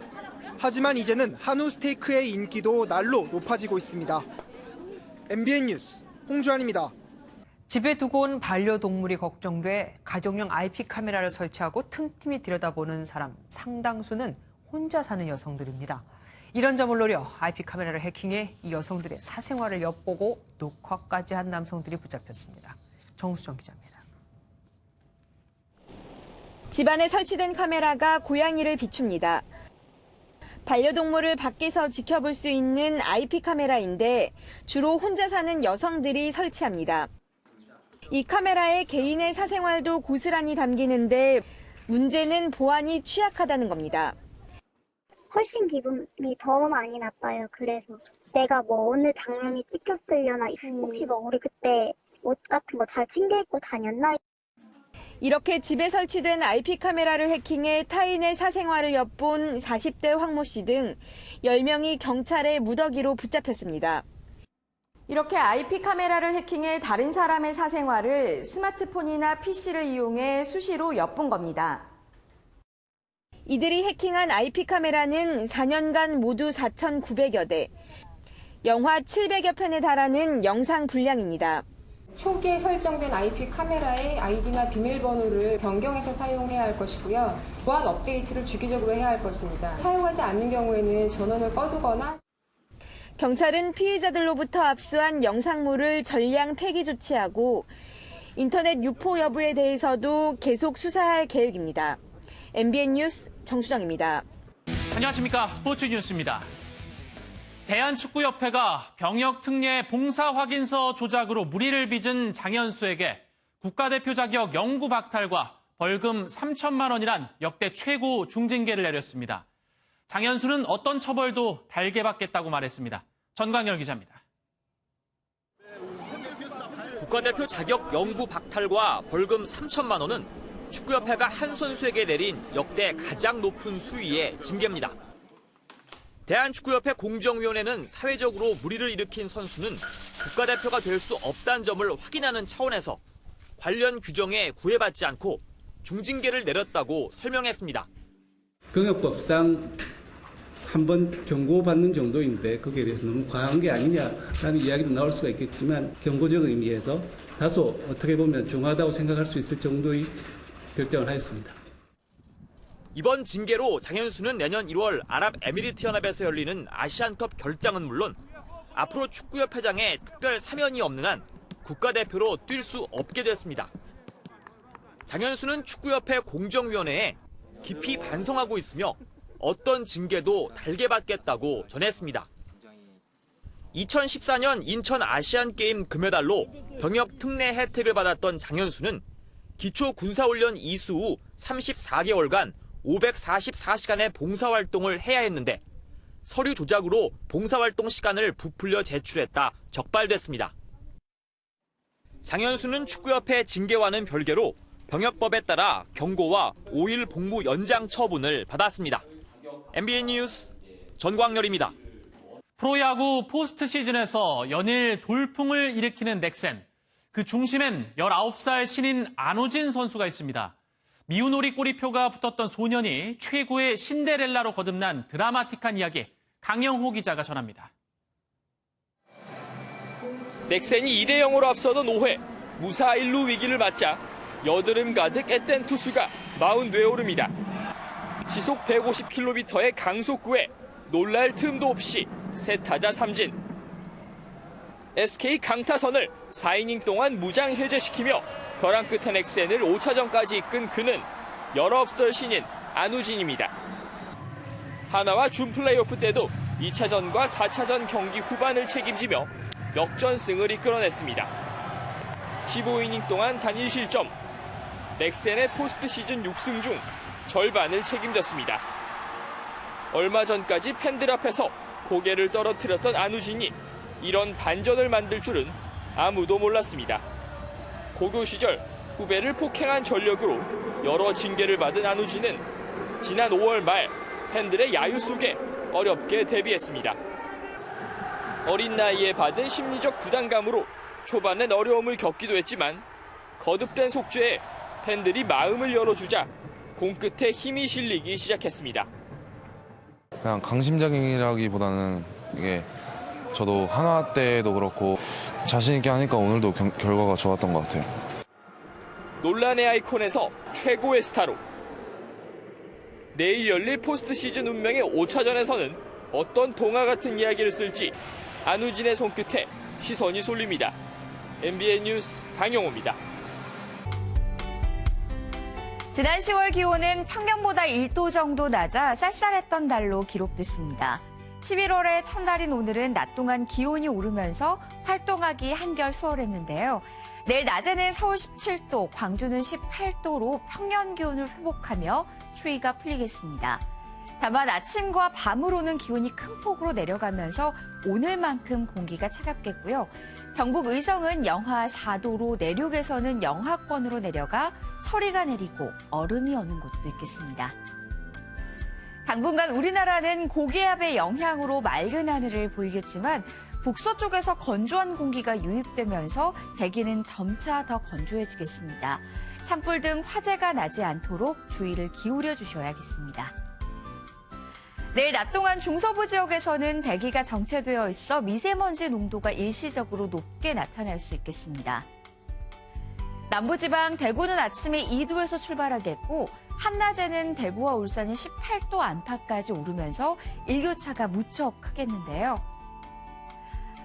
하지만 이제는 한우 스테이크의 인기도 날로 높아지고 있습니다. MBN 뉴스 홍주환입니다. 집에 두고 온 반려동물이 걱정돼 가족용 IP 카메라를 설치하고 틈틈이 들여다보는 사람 상당수는 혼자 사는 여성들입니다. 이런 점을 노려 IP 카메라를 해킹해 이 여성들의 사생활을 엿보고 녹화까지 한 남성들이 붙잡혔습니다. 정수정 기자입니다. 집안에 설치된 카메라가 고양이를 비춥니다. 반려동물을 밖에서 지켜볼 수 있는 IP 카메라인데 주로 혼자 사는 여성들이 설치합니다. 이 카메라에 개인의 사생활도 고스란히 담기는데 문제는 보안이 취약하다는 겁니다. 훨씬 기분이 더 많이 나빠요. 그래서 내가 뭐 오늘 장면이 찍혔으려나 혹시 뭐 우리 그때 옷 같은 거 잘 챙겨 입고 다녔나? 이렇게 집에 설치된 IP 카메라를 해킹해 타인의 사생활을 엿본 40대 황모 씨 등 10명이 경찰에 무더기로 붙잡혔습니다. 이렇게 IP 카메라를 해킹해 다른 사람의 사생활을 스마트폰이나 PC를 이용해 수시로 엿본 겁니다. 이들이 해킹한 IP 카메라는 4년간 모두 4,900여 대, 영화 700여 편에 달하는 영상 분량입니다. 초기에 설정된 IP 카메라의 아이디나 비밀번호를 변경해서 사용해야 할 것이고요. 보안 업데이트를 주기적으로 해야 할 것입니다. 사용하지 않는 경우에는 전원을 꺼두거나. 경찰은 피해자들로부터 압수한 영상물을 전량 폐기 조치하고 인터넷 유포 여부에 대해서도 계속 수사할 계획입니다. MBN 뉴스 정수정입니다. 안녕하십니까. 스포츠 뉴스입니다. 대한축구협회가 병역 특례 봉사 확인서 조작으로 물의를 빚은 장현수에게 국가대표 자격 영구 박탈과 벌금 3천만 원이란 역대 최고 중징계를 내렸습니다. 장현수는 어떤 처벌도 달게 받겠다고 말했습니다. 전광열 기자입니다. 국가대표 자격 영구 박탈과 벌금 3천만 원은 축구협회가 한 선수에게 내린 역대 가장 높은 수위의 징계입니다. 대한축구협회 공정위원회는 사회적으로 물의를 일으킨 선수는 국가대표가 될 수 없다는 점을 확인하는 차원에서 관련 규정에 구애받지 않고 중징계를 내렸다고 설명했습니다. 병역법상 한번 경고받는 정도인데 거기에 대해서 너무 과한 게 아니냐라는 이야기도 나올 수가 있겠지만 경고적 의미에서 다소 어떻게 보면 중하다고 생각할 수 있을 정도의 결정을 하였습니다. 이번 징계로 장현수는 내년 1월 아랍에미리트연합에서 열리는 아시안컵 결장은 물론 앞으로 축구협회장에 특별 사면이 없는 한 국가대표로 뛸 수 없게 됐습니다. 장현수는 축구협회 공정위원회에 깊이 반성하고 있으며 어떤 징계도 달게 받겠다고 전했습니다. 2014년 인천 아시안게임 금메달로 병역 특례 혜택을 받았던 장현수는 기초군사훈련 이수 후 34개월간 544시간의 봉사활동을 해야 했는데 서류 조작으로 봉사활동 시간을 부풀려 제출했다 적발됐습니다. 장현수는 축구협회 징계와는 별개로 병역법에 따라 경고와 5일 복무 연장 처분을 받았습니다. MBN 뉴스 전광열입니다. 프로야구 포스트 시즌에서 연일 돌풍을 일으키는 넥센. 그 중심엔 19살 신인 안우진 선수가 있습니다. 미운오리 꼬리표가 붙었던 소년이 최고의 신데렐라로 거듭난 드라마틱한 이야기, 강영호 기자가 전합니다. 넥센이 2대0으로 앞서던 5회, 무사 1루 위기를 맞자 여드름 가득 앳된 투수가 마운드에 오릅니다. 시속 150km의 강속구에 놀랄 틈도 없이 세 타자 삼진. SK 강타선을 4이닝 동안 무장 해제시키며 벼랑 끝한 넥센을 5차전까지 이끈 그는 19살 신인 안우진입니다. 하나와 준 플레이오프 때도 2차전과 4차전 경기 후반을 책임지며 역전승을 이끌어냈습니다. 15이닝 동안 단 1실점, 넥센의 포스트 시즌 6승 중 절반을 책임졌습니다. 얼마 전까지 팬들 앞에서 고개를 떨어뜨렸던 안우진이 이런 반전을 만들 줄은 아무도 몰랐습니다. 고교 시절 후배를 폭행한 전력으로 여러 징계를 받은 안우진은 지난 5월 말 팬들의 야유 속에 어렵게 데뷔했습니다. 어린 나이에 받은 심리적 부담감으로 초반엔 어려움을 겪기도 했지만 거듭된 속죄에 팬들이 마음을 열어주자 공 끝에 힘이 실리기 시작했습니다. 그냥 강심장이라기보다는 이게 저도 하나 때도 그렇고 자신 있게 하니까 오늘도 결과가 좋았던 것 같아요. 논란의 아이콘에서 최고의 스타로. 내일 열릴 포스트 시즌 운명의 5차전에서는 어떤 동화 같은 이야기를 쓸지 안우진의 손끝에 시선이 쏠립니다. MBN 뉴스 강영호입니다. 지난 10월 기온은 평년보다 1도 정도 낮아 쌀쌀했던 달로 기록됐습니다. 11월의 첫날인 오늘은 낮 동안 기온이 오르면서 활동하기 한결 수월했는데요. 내일 낮에는 서울 17도, 광주는 18도로 평년 기온을 회복하며 추위가 풀리겠습니다. 다만 아침과 밤으로는 기온이 큰 폭으로 내려가면서 오늘만큼 공기가 차갑겠고요. 경북 의성은 영하 4도로 내륙에서는 영하권으로 내려가 서리가 내리고 얼음이 오는 곳도 있겠습니다. 당분간 우리나라는 고기압의 영향으로 맑은 하늘을 보이겠지만 북서쪽에서 건조한 공기가 유입되면서 대기는 점차 더 건조해지겠습니다. 산불 등 화재가 나지 않도록 주의를 기울여 주셔야겠습니다. 내일 낮 동안 중서부 지역에서는 대기가 정체되어 있어 미세먼지 농도가 일시적으로 높게 나타날 수 있겠습니다. 남부지방 대구는 아침에 2도에서 출발하겠고 한낮에는 대구와 울산이 18도 안팎까지 오르면서 일교차가 무척 크겠는데요.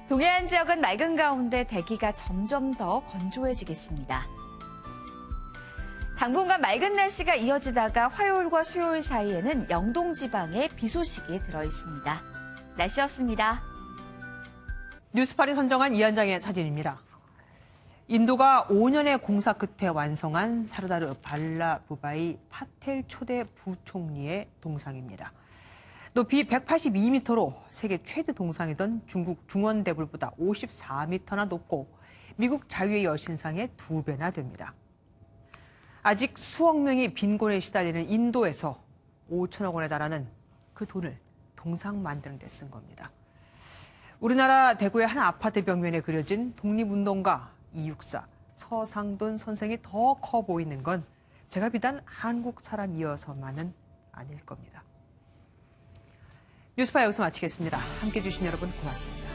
동해안 지역은 맑은 가운데 대기가 점점 더 건조해지겠습니다. 당분간 맑은 날씨가 이어지다가 화요일과 수요일 사이에는 영동 지방에 비 소식이 들어있습니다. 날씨였습니다. 뉴스팔이 선정한 이한장의 사진입니다. 인도가 5년의 공사 끝에 완성한 사르다르 발라부바이 파텔 초대 부총리의 동상입니다. 높이 182m로 세계 최대 동상이던 중국 중원대불보다 54m나 높고 미국 자유의 여신상의 2배나 됩니다. 아직 수억 명이 빈곤에 시달리는 인도에서 5천억 원에 달하는 그 돈을 동상 만드는 데 쓴 겁니다. 우리나라 대구의 한 아파트 벽면에 그려진 독립운동가 이육사 서상돈 선생이 더 커 보이는 건 제가 비단 한국 사람이어서만은 아닐 겁니다. 뉴스파 여기서 마치겠습니다. 함께해 주신 여러분 고맙습니다.